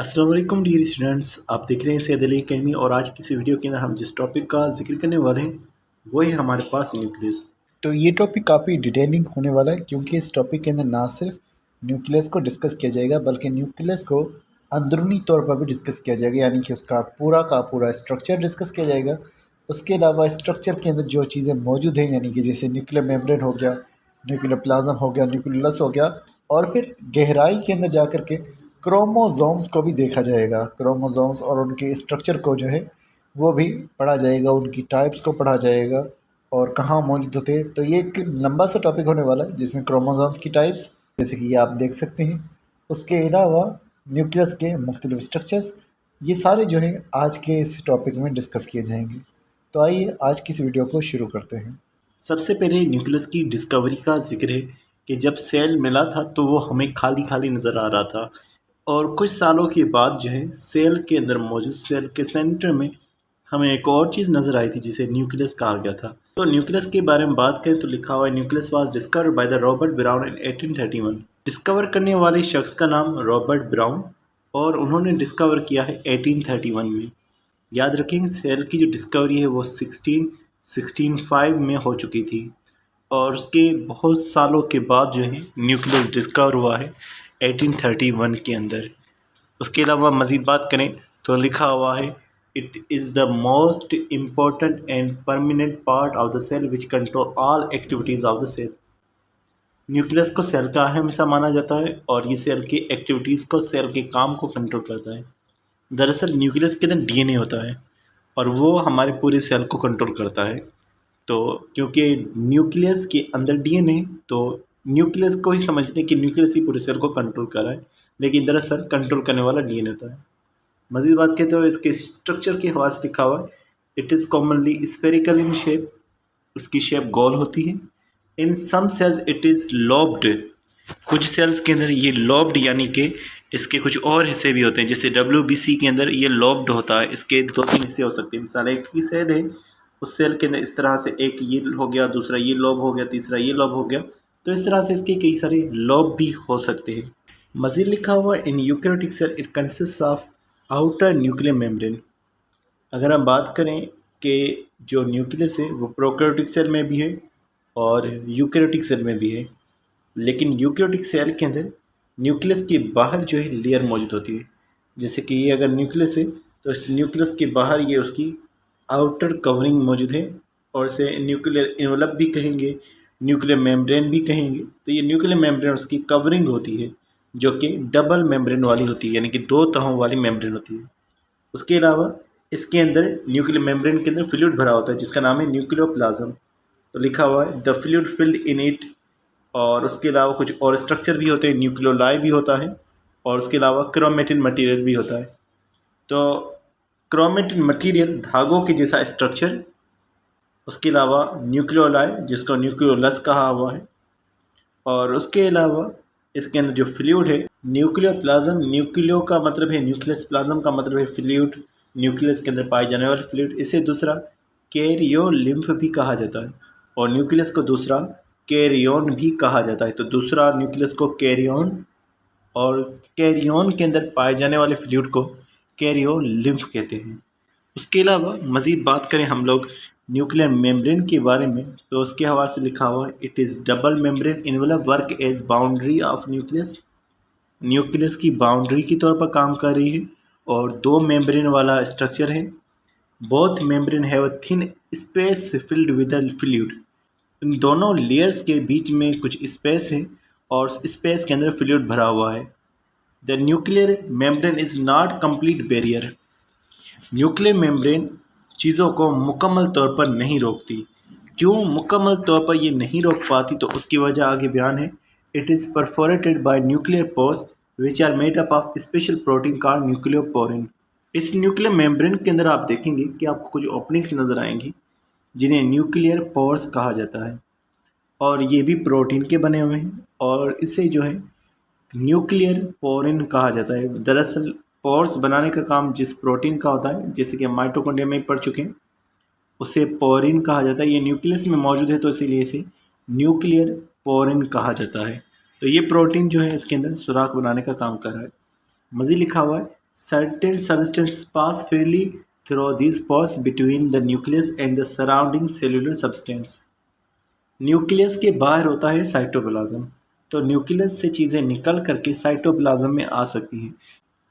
अस्सलाम वालेकुम dear students, आप देख रहे हैं सैयद अली अकेडमी। और आज की इस वीडियो के अंदर हम जिस टॉपिक का जिक्र करने वाले हैं वो है हमारे पास न्यूक्लियस। तो ये टॉपिक काफ़ी डिटेलिंग होने वाला है क्योंकि इस टॉपिक के अंदर ना सिर्फ न्यूक्लियस को डिस्कस किया जाएगा बल्कि न्यूक्लियस को अंदरूनी तौर पर भी डिस्कस किया जाएगा, यानी कि उसका पूरा का पूरा स्ट्रक्चर डिस्कस किया जाएगा। उसके अलावा स्ट्रक्चर के अंदर जो चीज़ें मौजूद हैं, यानी कि जैसे न्यूक्लियर मेम्ब्रेन हो गया, न्यूक्लियर प्लाज्म हो गया, न्यूक्लियस हो गया, और फिर गहराई के अंदर जा कर के क्रोमोसोम्स को भी देखा जाएगा। क्रोमोसोम्स और उनके स्ट्रक्चर को जो है वो भी पढ़ा जाएगा, उनकी टाइप्स को पढ़ा जाएगा और कहाँ मौजूद होते हैं। तो ये एक लंबा सा टॉपिक होने वाला है जिसमें क्रोमोसोम्स की टाइप्स जैसे कि ये आप देख सकते हैं, उसके अलावा न्यूक्लियस के मुख्तलिफ स्ट्रक्चर्स, ये सारे जो है आज के इस टॉपिक में डिस्कस किए जाएंगे। तो आइए आज की इस वीडियो को शुरू करते हैं। सबसे पहले न्यूक्लियस की डिस्कवरी का जिक्र है कि जब सेल मिला था तो वो हमें खाली खाली नज़र आ रहा था, और कुछ सालों के बाद जो है सेल के अंदर मौजूद सेल के सेंटर में हमें एक और चीज़ नज़र आई थी जिसे न्यूक्लियस कहा गया था। तो न्यूक्लियस के बारे में बात करें तो लिखा हुआ है, nucleus was discovered by the Robert brown in 1831। Discover करने वाले शख्स का नाम रॉबर्ट ब्राउन, और उन्होंने डिस्कवर किया है 1831 में। याद रखें, सेल की जो डिस्कवरी है वो 1665 में हो चुकी थी, और उसके बहुत सालों के बाद जो है न्यूक्लियस डिस्कवर हुआ है 1831 के अंदर। उसके अलावा मज़ीद बात करें तो लिखा हुआ है, it is the most important and permanent part of the cell which control all activities of the cell. Nucleus को सेल का अहम हिस्सा माना जाता है और ये सेल की एक्टिविटीज़ को, सेल के काम को कंट्रोल करता है। दरअसल न्यूक्लियस के अंदर डीएनए होता है और वो हमारे पूरे सेल को कंट्रोल करता है। तो क्योंकि न्यूक्लियस के अंदर डीएनए, तो न्यूक्लियस को ही समझने कि न्यूक्लियस ही पूरे सेल को कंट्रोल कर रहा है, लेकिन दरअसल कंट्रोल करने वाला डीएनए होता है। मज़ीद बात करते हुए इसके स्ट्रक्चर के हवाले से लिखा हुआ है, it is commonly spherical in shape, उसकी शेप गोल होती है। इन सम सेल्स इट इज़ लॉब्ड, कुछ सेल्स के अंदर ये लॉब्ड यानी कि इसके कुछ और हिस्से भी होते हैं। जैसे WBC के अंदर ये लॉब्ड होता है, इसके 2-3 हिस्से हो सकते हैं। मिसाल, एक ही सेल है, उस सेल के अंदर इस तरह से एक ये हो गया, दूसरा ये लॉब हो गया, तीसरा ये लॉब हो गया, तो इस तरह से इसके कई सारे लॉब भी हो सकते हैं। मज़ीद लिखा हुआ in eukaryotic cell it consist of outer nuclear membrane. अगर हम बात करें कि जो न्यूक्लियस है वो प्रोकैरियोटिक सेल में भी है और यूकैरियोटिक सेल में भी है, लेकिन यूकैरियोटिक सेल के अंदर न्यूक्लियस के बाहर जो है लेयर मौजूद होती है। जैसे कि ये अगर न्यूक्लियस है तो इस न्यूक्लियस के बाहर ये उसकी आउटर कवरिंग मौजूद है, और इसे न्यूक्लियर एनवलप भी कहेंगे, न्यूक्लियर मेम्ब्रेन भी कहेंगे। तो ये न्यूक्लियर मेम्ब्रेन उसकी कवरिंग होती है जो कि डबल मेम्ब्रेन वाली होती है, यानी कि 2 तहों वाली मेम्ब्रेन होती है। उसके अलावा इसके अंदर न्यूक्लियर मेम्ब्रेन के अंदर फ्लूइड भरा होता है जिसका नाम है न्यूक्लियोप्लाज्म। तो लिखा हुआ है the fluid filled in it, और उसके अलावा कुछ और स्ट्रक्चर भी होते हैं, न्यूक्लियोलाई भी होता है, और उसके अलावा क्रोमेटिन मटेरियल भी होता है। तो क्रोमेटिन मटेरियल धागों के जैसा स्ट्रक्चर, उसके अलावा न्यूक्लियोलाई जिसको न्यूक्लियोलस कहा हुआ है, और उसके अलावा इसके अंदर जो फ्लूइड है न्यूक्लियोप्लाज्म, न्यूक्लियो का मतलब है न्यूक्लियस, प्लाज्म का मतलब है फ्लूइड, न्यूक्लियस के अंदर पाए जाने वाले फ्लूइड। इसे दूसरा कैरियोलिम्फ भी कहा जाता है, और न्यूक्लियस को दूसरा कैरियोन भी कहा जाता है। तो दूसरा न्यूक्लियस को कैरियोन, और कैरियोन के अंदर पाए जाने वाले फ्लूइड को कैरियोलिम्फ कहते हैं। उसके अलावा मज़ीद बात करें हम लोग न्यूक्लियर मेम्ब्रेन के बारे में, तो उसके हवाले से लिखा हुआ है, it is double membrane envelope work as boundary of nucleus. Nucleus की बाउंड्री के तौर पर काम कर रही है, और 2 मेम्ब्रेन वाला स्ट्रक्चर है। Both membrane have a thin space filled with fluid. इन दोनों लेयर्स के बीच में कुछ स्पेस है, और स्पेस के अंदर फ्लूइड भरा हुआ है। The nuclear membrane is not complete barrier. Nuclear membrane चीज़ों को मुकम्मल तौर पर नहीं रोकती। क्यों मुकम्मल तौर पर ये नहीं रोक पाती, तो उसकी वजह आगे बयान है। It is perforated by nuclear pores which are made up of special protein called nucleoporin. इस न्यूक्लियर मेम्ब्रेन के अंदर आप देखेंगे कि आपको कुछ ओपनिंग्स नज़र आएंगी जिन्हें न्यूक्लियर पोर्स कहा जाता है, और ये भी प्रोटीन के बने हुए हैं, और इसे जो है न्यूक्लियर पोरिन कहा जाता है। दरअसल पोर्स बनाने का काम जिस प्रोटीन का होता है, जैसे कि हम माइटोकॉन्ड्रिया में पढ़ चुके हैं, उसे पोरिन कहा जाता है। ये न्यूक्लियस में मौजूद है तो इसीलिए इसे न्यूक्लियर पोरिन कहा जाता है। तो ये प्रोटीन जो है इसके अंदर सुराख बनाने का काम कर रहा है। मज़ीद लिखा हुआ है, Certain substances pass freely through these pores between the nucleus and the surrounding cellular substance. Nucleus के बाहर होता है साइटोप्लाज्म, तो न्यूक्लियस से चीज़ें निकल करके साइटोप्लाज्म में आ सकती हैं,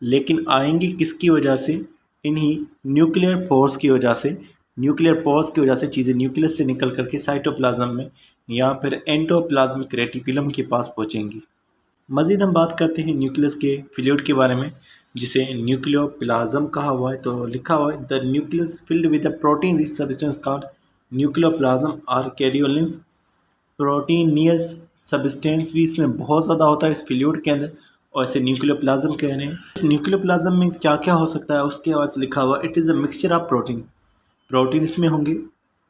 लेकिन आएंगी किसकी वजह से? इन्हीं न्यूक्लियर पोर्स की वजह से। न्यूक्लियर पोर्स की वजह से चीज़ें न्यूक्लियस से निकल करके साइटोप्लाज्म में या फिर एंडोप्लाज्मिक रेटिकुलम के पास पहुँचेंगी। मज़ीद हम बात करते हैं न्यूक्लियस के फ्लूइड के बारे में, जिसे न्यूक्लियोप्लाज्म कहा हुआ है। तो लिखा हुआ है the nucleus filled with the protein rich substance called nucleoplasm और कैरियोलिम्फ। प्रोटीनियस सब्सटेंस भी इसमें बहुत ज़्यादा होता है इस फ्लूइड के अंदर, और इसे न्यूक्लियोप्लाज्म कह रहे हैं। इस न्यूक्लियोप्लाज्म में क्या क्या हो सकता है उसके बाद लिखा हुआ it is a mixture of protein इसमें होंगे,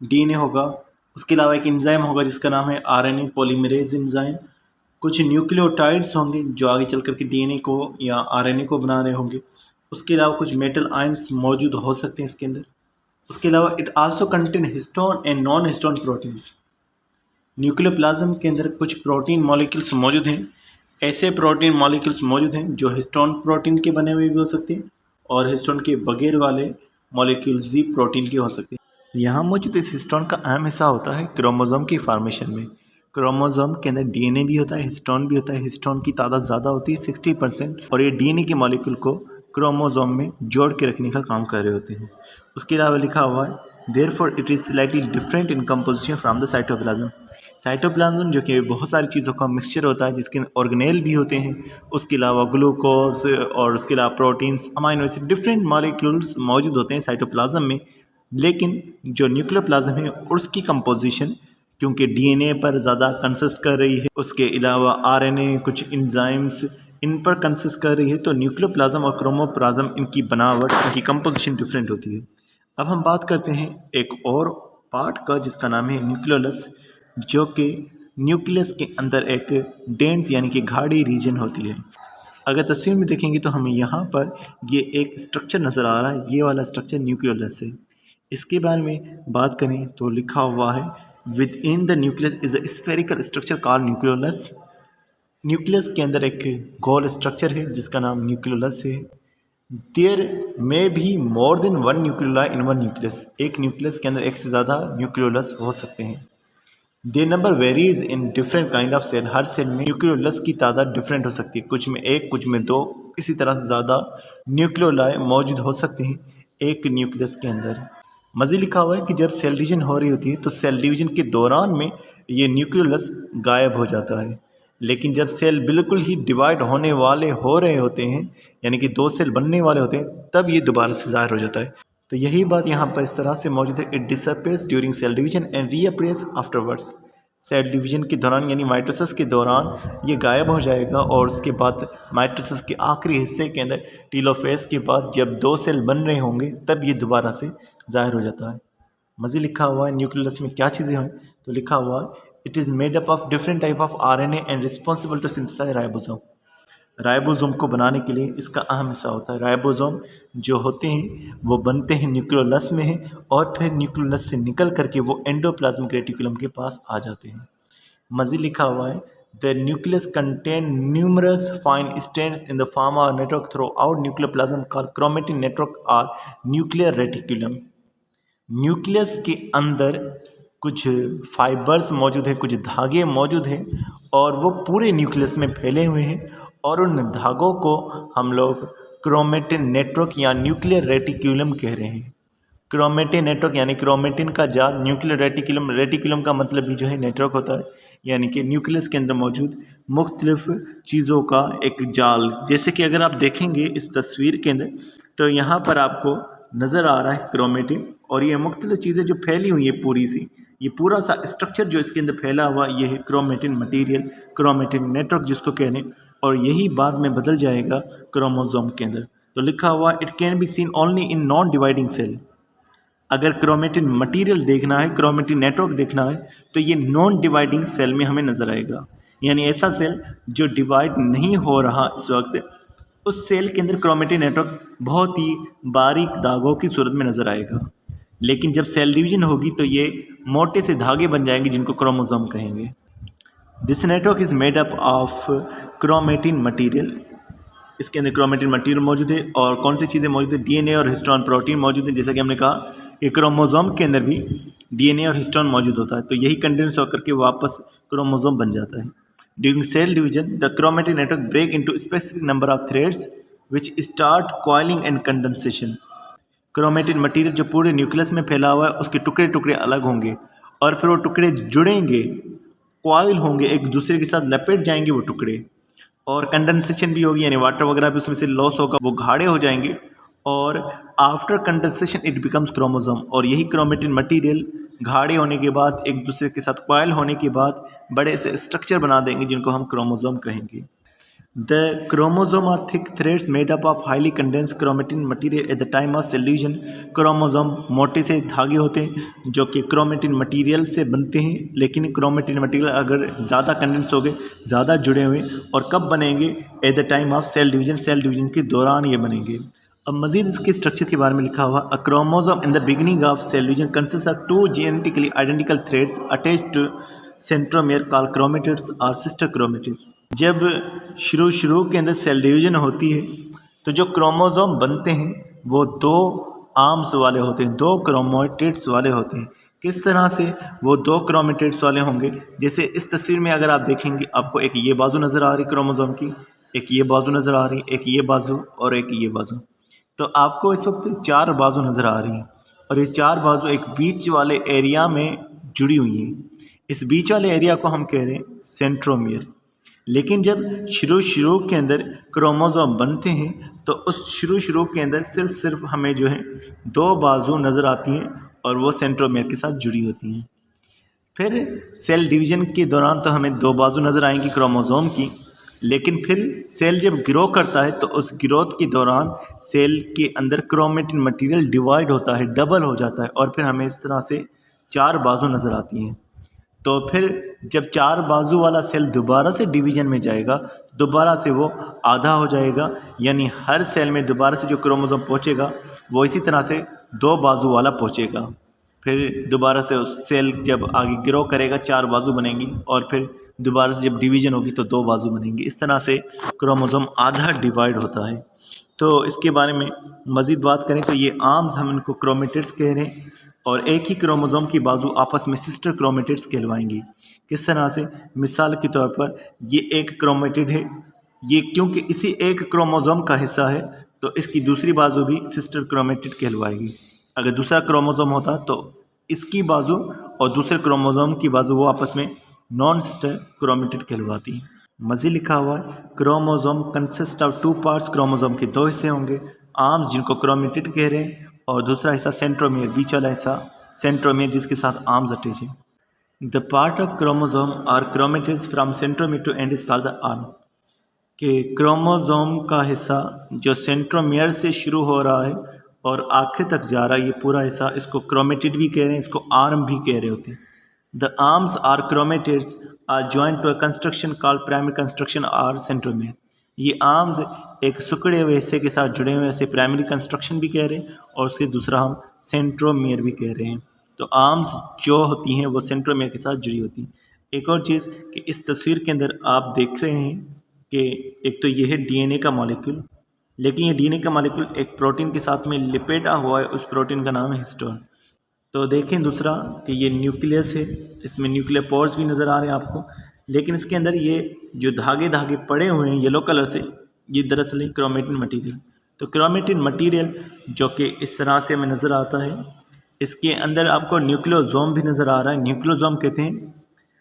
डीएनए होगा, उसके अलावा एक एंजाइम होगा जिसका नाम है आरएनए पॉलीमरेज एंजाइम, कुछ न्यूक्लियोटाइड्स होंगे जो आगे चल कर के डीएनए को या आरएनए को बना रहे होंगे, उसके अलावा कुछ मेटल आयंस मौजूद हो सकते हैं इसके अंदर। उसके अलावा it also contain histone and non histone proteins. Nucleoplasm के अंदर कुछ प्रोटीन मॉलिक्यूल्स मौजूद हैं। ऐसे प्रोटीन मॉलिक्यूल्स मौजूद हैं जो हिस्टोन प्रोटीन के बने हुए भी हो सकते हैं और हिस्टोन के बगैर वाले मॉलिक्यूल्स भी प्रोटीन के हो सकते हैं। यहाँ मौजूद इस हिस्टोन का अहम हिस्सा होता है क्रोमोसोम की फॉर्मेशन में। क्रोमोसोम के अंदर डीएनए भी होता है, हिस्टोन भी होता है। हिस्टोन की तादाद ज़्यादा होती है 60%, और ये डीएनए के मॉलिक्यूल को क्रोमोसोम में जोड़ के रखने का काम कर रहे होते हैं। उसके अलावा लिखा हुआ है therefore it is slightly different in composition from the cytoplasm. Cytoplasm जो कि बहुत सारी चीज़ों का मिक्सचर होता है, जिसके ऑर्गेनेल भी होते हैं, उसके अलावा ग्लूकोज और उसके अलावा proteins, amino acid, different molecules मौजूद होते हैं साइटोप्लाज्म में। लेकिन जो न्यूक्लियोप्लाज्म है उसकी कंपोजिशन क्योंकि डीएनए पर ज़्यादा कंसिस्ट कर रही है, उसके अलावा आरएनए, कुछ एंजाइम्स इन पर कंसिस्ट कर रही है, तो न्यूक्लियोप्लाज्म और क्रोमोप्लाज्म इनकी बनावट, इनकी कंपोजिशन डिफरेंट होती है। अब हम बात करते हैं एक और पार्ट का जिसका नाम है न्यूक्लियोलस, जो कि न्यूक्लियस के अंदर एक डेंस यानी कि गाढ़ी रीजन होती है। अगर तस्वीर में देखेंगे तो हमें यहाँ पर ये एक स्ट्रक्चर नज़र आ रहा है, ये वाला स्ट्रक्चर न्यूक्लियोलस है। इसके बारे में बात करें तो लिखा हुआ है with in the nucleus is a spherical structure called nucleolus. Nucleus के अंदर एक गोल स्ट्रक्चर है जिसका नाम न्यूक्लियोलस है। देयर मे भी more than one nucleoli in one nucleus. एक न्यूक्लियस के अंदर एक से ज़्यादा न्यूक्लियोलस हो सकते हैं। Their number varies in different kind of cell. हर सेल में न्यूक्लियोलस की तादाद डिफरेंट हो सकती है, कुछ में एक, कुछ में दो, इसी तरह से ज़्यादा न्यूक्लियोलाई मौजूद हो सकते हैं एक न्यूक्लियस के अंदर। मज़ीद लिखा हुआ है कि जब सेल डिवीजन हो रही होती है तो सेल डिवीजन के दौरान में ये न्यूक्लियोलस गायब हो जाता है, लेकिन जब सेल बिल्कुल ही डिवाइड होने वाले हो रहे होते हैं, यानी कि दो सेल बनने वाले होते हैं, तब ये दोबारा से ज़ाहिर हो जाता है। तो यही बात यहाँ पर इस तरह से मौजूद है, it disappears during cell division and reappears afterwards. Cell division के दौरान यानी माइटोसिस के दौरान ये गायब हो जाएगा, और उसके बाद माइटोसिस के आखिरी हिस्से के अंदर टीलोफेज के बाद जब दो सेल बन रहे होंगे तब ये दोबारा से ज़ाहिर हो जाता है। मज़ीद लिखा हुआ है न्यूक्लियस में क्या चीज़ें हैं, तो लिखा हुआ है it is made up of different type of RNA and responsible to synthesize ribosome. Ribosome को बनाने के लिए इसका अहम हिस्सा होता है। राइबोसोम जो होते हैं वो बनते हैं न्यूक्लियोलस में हैं, और फिर न्यूक्लियोलस से निकल करके वो एंडोप्लाज्मिक रेटिकुलम के पास आ जाते हैं। मज़ीद लिखा हुआ है the nucleus contain numerous fine strands in the form of network through out nucleoplasm called chromatin network और न्यूक्लियर रेटिकुलम। न्यूक्लियस के अंदर कुछ फाइबर्स मौजूद है, कुछ धागे मौजूद हैं, और वो पूरे न्यूक्लियस में फैले हुए हैं, और उन धागों को हम लोग क्रोमेटिन नेटवर्क या न्यूक्लियर रेटिकुलम कह रहे हैं। क्रोमेटिन नेटवर्क यानी क्रोमेटिन का जाल, न्यूक्लियर रेटिकुलम, रेटिकुलम का मतलब भी जो है नेटवर्क होता है, यानी कि न्यूक्लियस के अंदर मौजूद मुख्तलिफ चीज़ों का एक जाल। जैसे कि अगर आप देखेंगे इस तस्वीर के अंदर तो यहाँ पर आपको नज़र आ रहा है क्रोमेटिन, और ये मुख्तलिफ चीज़ें जो फैली हुई है पूरी सी, ये पूरा सा स्ट्रक्चर जो इसके अंदर फैला हुआ ये है क्रोमेटिन मटीरियल, क्रोमेटिन नेटवर्क जिसको कहने, और यही बाद में बदल जाएगा क्रोमोसोम के अंदर। तो लिखा हुआ it can be seen only in non dividing cell. अगर क्रोमेटिन मटीरियल देखना है, क्रोमेटिन नेटवर्क देखना है, तो ये नॉन डिवाइडिंग सेल में हमें नज़र आएगा, यानी ऐसा सेल जो डिवाइड नहीं हो रहा इस वक्त, उस सेल के अंदर क्रोमेटिन नेटवर्क बहुत ही बारीक दागों की सूरत में नज़र आएगा। लेकिन जब सेल डिवीजन होगी तो ये मोटे से धागे बन जाएंगे जिनको क्रोमोसोम कहेंगे। This network is made up of chromatin material. इसके अंदर क्रोमेटिन मटेरियल मौजूद है। और कौन सी चीज़ें मौजूद है? डीएनए और हिस्टोन प्रोटीन मौजूद है। जैसा कि हमने कहा कि क्रोमोसोम के अंदर भी डीएनए और हिस्टोन मौजूद होता है, तो यही कंडेंस होकर के वापस क्रोमोसोम बन जाता है। During cell division the chromatin network break into specific number of threads which start coiling and condensation. Chromatin material जो पूरे न्यूक्लियस में फैला हुआ है उसके टुकड़े टुकड़े अलग होंगे और फिर वो टुकड़े जुड़ेंगे, कॉइल होंगे, एक दूसरे के साथ लपेट जाएंगे वो टुकड़े, और कंडेंसेशन भी होगी, यानी वाटर वगैरह भी उसमें से लॉस होगा, वो गाढ़े हो जाएंगे और after condensation it becomes chromosome. और यही क्रोमेटिन मटेरियल गाढ़े होने के बाद एक दूसरे के साथ कॉइल होने के बाद बड़े से स्ट्रक्चर बना देंगे जिनको हम क्रोमोसोम कहेंगे। The chromosome are thick threads made up of highly condensed chromatin material at the time of cell division। Chromosome मोटे से धागे होते हैं जो कि क्रोमेटिन मटेरियल से बनते हैं, लेकिन क्रोमेटिन मटेरियल अगर ज़्यादा कंडेंस हो गए, ज़्यादा जुड़े हुए, और कब बनेंगे? At the time of cell division, cell division के दौरान ये बनेंगे। अब मजीद इसके स्ट्रक्चर के बारे में लिखा हुआ, a chromosome in the beginning of cell division consist of 2 genetically identical threads attached to centromere called chromatids और सिस्टर क्रोमेटिड। जब शुरू के अंदर सेल डिवीजन होती है तो जो क्रोमोसोम बनते हैं वो 2 आर्म्स वाले होते हैं, 2 क्रोमेटिड्स वाले होते हैं। किस तरह से वो 2 क्रोमेटिड्स वाले होंगे? जैसे इस तस्वीर में अगर आप देखेंगे, आपको एक ये बाजू नज़र आ रही क्रोमोसोम की, एक ये बाजू नज़र आ रही, एक ये बाजू और एक ये बाजू। तो आपको इस वक्त 4 बाजू नज़र आ रही हैं और ये 4 बाजू एक बीच वाले एरिया में जुड़ी हुई हैं। इस बीच वाले एरिया को हम कह रहे हैं सेंट्रोमियर। लेकिन जब शुरू के अंदर क्रोमोसोम बनते हैं तो उस शुरू के अंदर सिर्फ हमें जो है 2 बाजू नज़र आती हैं और वो सेंट्रोमियर के साथ जुड़ी होती हैं। फिर सेल डिवीजन के दौरान तो हमें 2 बाजू नज़र आएंगी क्रोमोसोम की, लेकिन फिर सेल जब ग्रो करता है तो उस ग्रोथ के दौरान सेल के अंदर क्रोमेटिन मटेरियल डिवाइड होता है, डबल हो जाता है और फिर हमें इस तरह से 4 बाजू नज़र आती हैं। तो फिर जब 4 बाजू वाला सेल दोबारा से डिवीजन में जाएगा, दोबारा से वो आधा हो जाएगा, यानी हर सेल में दोबारा से जो क्रोमोसोम पहुंचेगा वो इसी तरह से 2 बाजू वाला पहुंचेगा। फिर दोबारा से उस सेल जब आगे ग्रो करेगा 4 बाजू बनेंगी और फिर दोबारा से जब डिवीजन होगी तो 2 बाजू बनेंगी। इस तरह से क्रोमोसोम आधा डिवाइड होता है। तो इसके बारे में मज़ीद बात करें तो ये आर्म्स हम इनको क्रोमेटिड्स कह रहे हैं और एक ही क्रोमोसोम की बाजू आपस में सिस्टर क्रोमेटिड्स कहलवाएंगी। किस तरह से? मिसाल के तौर पर ये एक क्रोमेटिड है, ये क्योंकि इसी एक क्रोमोसोम का हिस्सा है तो इसकी दूसरी बाजू भी सिस्टर क्रोमेटिड कहलवाएगी। अगर दूसरा क्रोमोसोम होता तो इसकी बाजू और दूसरे क्रोमोसोम की बाजू वो आपस में नॉन सिस्टर क्रोमेटिड कहलवाती। मज़ीद लिखा हुआ है, chromosome consist of 2 parts. Chromosome के 2 हिस्से होंगे, आर्म्स जिनको क्रोमेटिड कह रहे हैं और दूसरा हिस्सा सेंट्रोमियर, बीच वाला हिस्सा सेंट्रोमियर जिसके साथ आर्म्स अटैच है। The part of chromosome or chromatids from centromere to end is called the arm. कि क्रोमोसोम का हिस्सा जो सेंट्रोमियर से शुरू हो रहा है और आखिर तक जा रहा है, ये पूरा हिस्सा, इसको क्रोमेटिड भी कह रहे हैं, इसको आर्म भी कह रहे होते हैं। The arms or chromatids are joint to a construction called primary construction or centromere. ये आर्म्स एक सिकुड़े हुए हिस्से के साथ जुड़े हुए, इसे प्राइमरी कंस्ट्रक्शन भी कह रहे हैं और उसके दूसरा हम सेंट्रोमियर भी कह रहे हैं। तो आर्म्स जो होती हैं वो सेंट्रोमियर के साथ जुड़ी होती हैं। एक और चीज़ कि इस तस्वीर के अंदर आप देख रहे हैं कि एक तो ये है डीएनए का मॉलिक्यूल, लेकिन ये डीएनए का मॉलिक्यूल एक प्रोटीन के साथ में लिपेटा हुआ है, उस प्रोटीन का नाम है हिस्टोन। तो देखें दूसरा कि ये न्यूक्लियस है, इसमें न्यूक्लियर पोर्स भी नज़र आ रहे हैं आपको, लेकिन इसके अंदर ये जो धागे पड़े हुए हैं येलो कलर से, ये दरअसल है क्रोमेटिन मटेरियल। तो क्रोमेटिन मटेरियल जो कि इस तरह से हमें नज़र आता है, इसके अंदर आपको न्यूक्लियोसोम भी नज़र आ रहा है। न्यूक्लियोसोम कहते हैं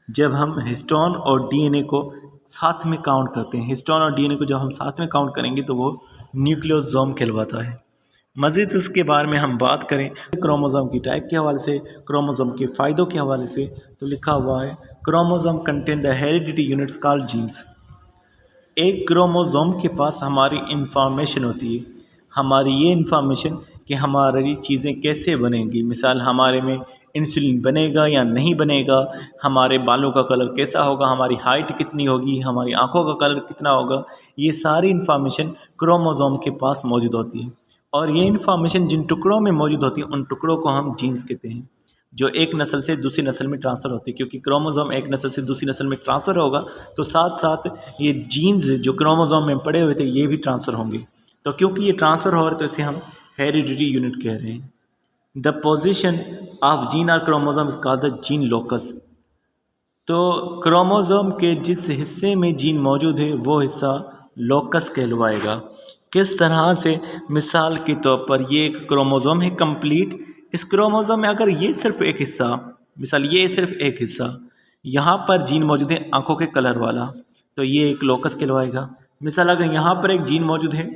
जब हम हिस्टोन और डीएनए को साथ में काउंट करते हैं, हिस्टोन और डीएनए को जब हम साथ में काउंट करेंगे तो वो न्यूक्लियोसोम कहलवाता है। मज़ीद इसके बारे में हम बात करें क्रोमोसोम की टाइप के हवाले से, क्रोमोसोम के फ़ायदों के हवाले से, तो लिखा हुआ है chromosome contain the heredity units called jeans. एक क्रोमोसोम के पास हमारी इंफॉर्मेशन होती है, हमारी ये इंफॉर्मेशन कि हमारी चीज़ें कैसे बनेंगी। मिसाल हमारे में इंसुलिन बनेगा या नहीं बनेगा, हमारे बालों का कलर कैसा होगा, हमारी हाइट कितनी होगी, हमारी आँखों का कलर कितना होगा, ये सारी इंफॉर्मेशन क्रोमोसोम के पास मौजूद होती है। और ये इन्फॉर्मेशन जिन टुकड़ों में मौजूद होती है उन टुकड़ों को हम जीन्स कहते हैं। जो एक नस्ल से दूसरी नस्ल में ट्रांसफ़र होती है, क्योंकि क्रोमोसोम एक नस्ल से दूसरी नस्ल में ट्रांसफ़र होगा तो साथ साथ ये जीन्स जो क्रोमोसोम में पड़े हुए थे ये भी ट्रांसफ़र होंगे। तो क्योंकि ये ट्रांसफ़र हो रहा है तो इसे हम हेरिडिटी यूनिट कह रहे हैं। द पोजिशन ऑफ जीन और chromosome is called the gene locus. तो क्रोमोसोम के जिस हिस्से में जीन मौजूद है वो हिस्सा लोकस कहलवाएगा। किस तरह से, मिसाल के तौर पर ये एक क्रोमोसोम है कंप्लीट, इस क्रोमोसोम में अगर ये सिर्फ एक हिस्सा, मिसाल ये सिर्फ एक हिस्सा, यहाँ पर जीन मौजूद है आंखों के कलर वाला, तो ये एक लोकस कहलवाएगा। मिसाल अगर यहाँ पर एक जीन मौजूद है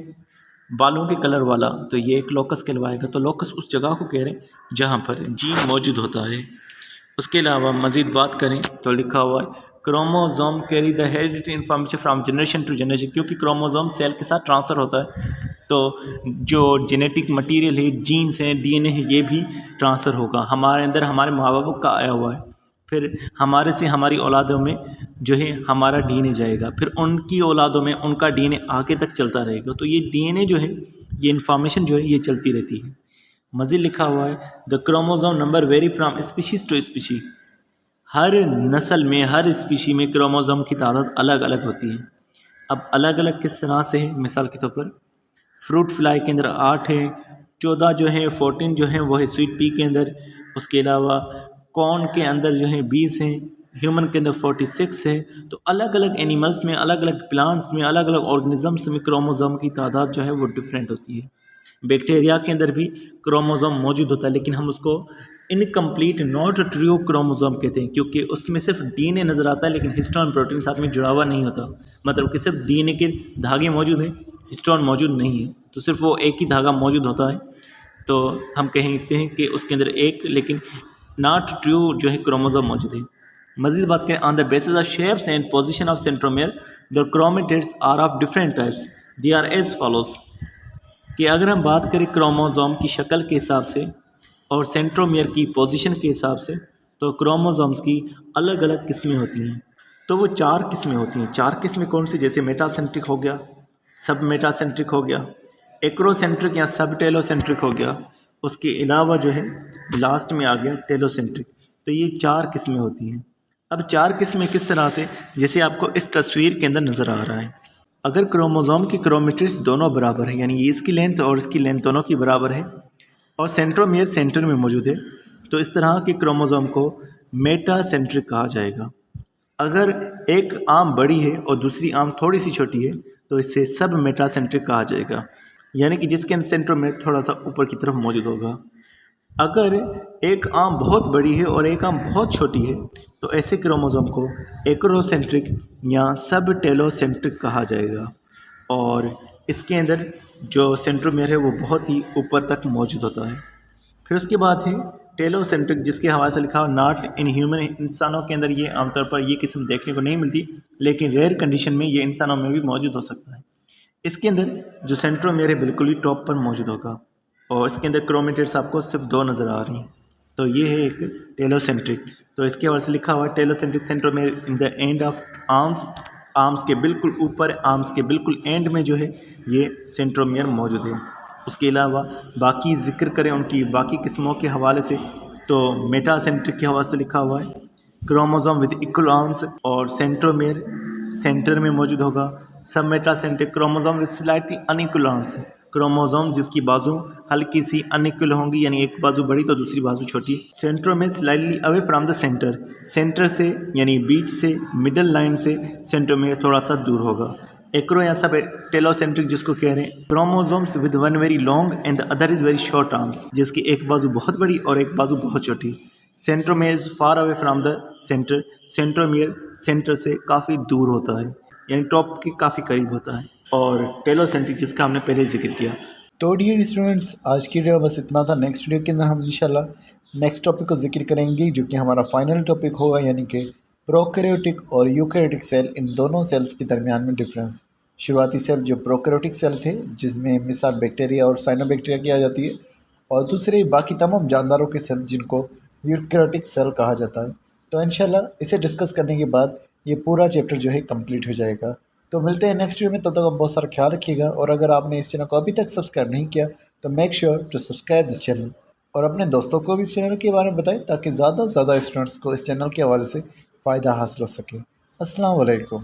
बालों के कलर वाला, तो ये एक लोकस कहलवाएगा। तो लोकस उस जगह को कह रहे हैं जहाँ पर जीन मौजूद होता है। उसके अलावा मज़ीद बात करें तो लिखा हुआ है chromosome carry the hereditary information from generation to generation, क्योंकि क्रोमोसोम सेल के साथ ट्रांसफ़र होता है तो जो जेनेटिक मटेरियल है, जीन्स हैं, डीएनए है, ये भी ट्रांसफ़र होगा। हमारे अंदर हमारे माँ बाप का आया हुआ है, फिर हमारे से हमारी औलादों में जो है हमारा डीएनए जाएगा, फिर उनकी औलादों में उनका डीएनए आगे तक चलता रहेगा। तो ये डीएनए जो है, ये इन्फॉर्मेशन जो है ये चलती रहती है। मज़ीद लिखा हुआ है the chromosome number vary from species to species. हर नस्ल में, हर स्पीशी में क्रोमोसोम की तादाद अलग अलग होती है। अब अलग अलग किस तरह से है, मिसाल के तौर पर फ्रूट फ्लाई के अंदर 8 है, 14 जो है 14 जो है वो है स्वीट पी के अंदर, उसके अलावा कॉर्न के अंदर जो है 20 हैं, ह्यूमन के अंदर 46 है। तो अलग अलग एनिमल्स में, अलग अलग प्लांट्स में, अलग अलग ऑर्गेनिजम्स में क्रोमोसोम की तादाद जो है वो डिफरेंट होती है। बैक्टीरिया के अंदर भी क्रोमोसोम मौजूद होता है, लेकिन हम उसको इनकम्प्लीट नॉट ट्रू क्रोमोसोम कहते हैं, क्योंकि उसमें सिर्फ डीएनए नज़र आता है लेकिन हिस्टोन प्रोटीन साथ में जुड़ा हुआ नहीं होता। मतलब कि सिर्फ डीएनए के धागे मौजूद हैं, हिस्टोन मौजूद नहीं है, तो सिर्फ वो एक ही धागा मौजूद होता है। तो हम कहते हैं कि उसके अंदर एक, लेकिन नॉट ट्रू जो है क्रोमोसोम मौजूद है। मज़ीद बात करें on the basis of shapes and position of centromere the chromatids are of different types, they are as follows. कि अगर हम बात करें क्रोमोसोम की शक्ल के हिसाब से और सेंट्रोमियर की पोजीशन के हिसाब से, तो क्रोमोसोम्स की अलग अलग किस्में होती हैं। तो वो 4 किस्में होती हैं। 4 किस्में कौन सी? जैसे मेटासेंट्रिक हो गया, सब मेटासेंट्रिक हो गया, एक्रोसेंट्रिक या सब टेलोसेंट्रिक हो गया, उसके अलावा जो है लास्ट में आ गया टेलोसेंट्रिक। तो ये 4 किस्में होती हैं। अब 4 किस्में किस तरह से, जैसे आपको इस तस्वीर के अंदर नज़र आ रहा है, अगर क्रोमोसोम की क्रोमेटिड्स दोनों बराबर है, यानी ये इसकी लेंथ और इसकी लेंथ दोनों की बराबर है और सेंट्रोमियर सेंटर में मौजूद है, तो इस तरह के क्रोमोसोम को मेटासेंट्रिक कहा जाएगा। अगर एक आर्म बड़ी है और दूसरी आर्म थोड़ी सी छोटी है तो इसे सब मेटासेंट्रिक कहा जाएगा, यानी कि जिसके सेंट्रोमियर थोड़ा सा ऊपर की तरफ मौजूद होगा। अगर एक आर्म बहुत बड़ी है और एक आर्म बहुत छोटी है तो ऐसे क्रोमोसोम को एक्रोसेंट्रिक या सब टेलोसेंट्रिक कहा जाएगा, और इसके अंदर जो सेंट्रोमियर है वो बहुत ही ऊपर तक मौजूद होता है। फिर उसके बाद है टेलोसेंट्रिक, जिसके हवाले से लिखा हो नॉट इन ह्यूमन। इंसानों के अंदर ये आमतौर पर ये किस्म देखने को नहीं मिलती, लेकिन रेयर कंडीशन में ये इंसानों में भी मौजूद हो सकता है। इसके अंदर जो सेंट्रोमियर है बिल्कुल ही टॉप पर मौजूद होगा और इसके अंदर क्रोमेटिड्स आपको सिर्फ 2 नज़र आ रही हैं। तो ये है एक टेलोसेंट्रिक। तो इसके हवाले से लिखा हुआ है telocentric centromere in the end of arms, arms के बिल्कुल ऊपर, आर्म्स के बिल्कुल एंड में जो है ये सेंट्रोमियर मौजूद है। उसके अलावा बाकी जिक्र करें उनकी बाकी किस्मों के हवाले से, तो मेटासेंट्रिक के हवाले से लिखा हुआ है क्रोमोसोम विद इक्वल आर्म्स और सेंट्रोमियर सेंटर में मौजूद होगा। सब metacentric chromosome with slightly unequal arms, chromosome जिसकी बाजू हल्की सी अनइक्वल होंगी, यानी एक बाजू बड़ी तो दूसरी बाजू छोटी। Centromere slightly away from the centre, centre से यानी बीच से, मिडल लाइन से सेंट्रोमियर थोड़ा सा दूर होगा। एक्रो या सब टेलोसेंट्रिक जिसको कह रहे हैं, chromosomes with one very long and the other is very short arms, जिसकी एक बाजू बहुत बड़ी और एक बाजू बहुत छोटी। Centromere is far away from the centre, centromere centre से काफ़ी दूर होता है, यानी टॉप के काफ़ी करीब होता है। और टेलोसेंट्रिक जिसका हमने पहले जिक्र किया। तो डियर स्टूडेंट्स, आज की वीडियो बस इतना था। नेक्स्ट वीडियो के अंदर हम इंशाल्लाह नेक्स्ट टॉपिक को जिक्र करेंगे, जो कि हमारा फाइनल टॉपिक होगा, यानी कि प्रोकैरियोटिक और यूकैरियोटिक सेल, इन दोनों सेल्स के दरमियान में डिफरेंस। शुरुआती सेल जो प्रोकैरियोटिक सेल थे, जिसमें मिसाल बैक्टीरिया और साइनोबैक्टीरिया की आ जाती है, और दूसरे बाकी तमाम जानदारों के सेल जिनको यूकैरियोटिक सेल कहा जाता है। तो इंशाल्लाह इसे डिस्कस करने के बाद ये पूरा चैप्टर जो है कंप्लीट हो जाएगा। तो मिलते हैं नेक्स्ट वीडियो में, तब तक आप बहुत सारा ख्याल रखिएगा। और अगर आपने इस चैनल को अभी तक सब्सक्राइब नहीं किया तो make sure to subscribe this channel. और अपने दोस्तों को भी इस चैनल के बारे में बताएं ताकि ज़्यादा से ज़्यादा स्टूडेंट्स को इस चैनल के हवाले से फ़ायदा हासिल हो सके। अस्सलाम वालेकुम।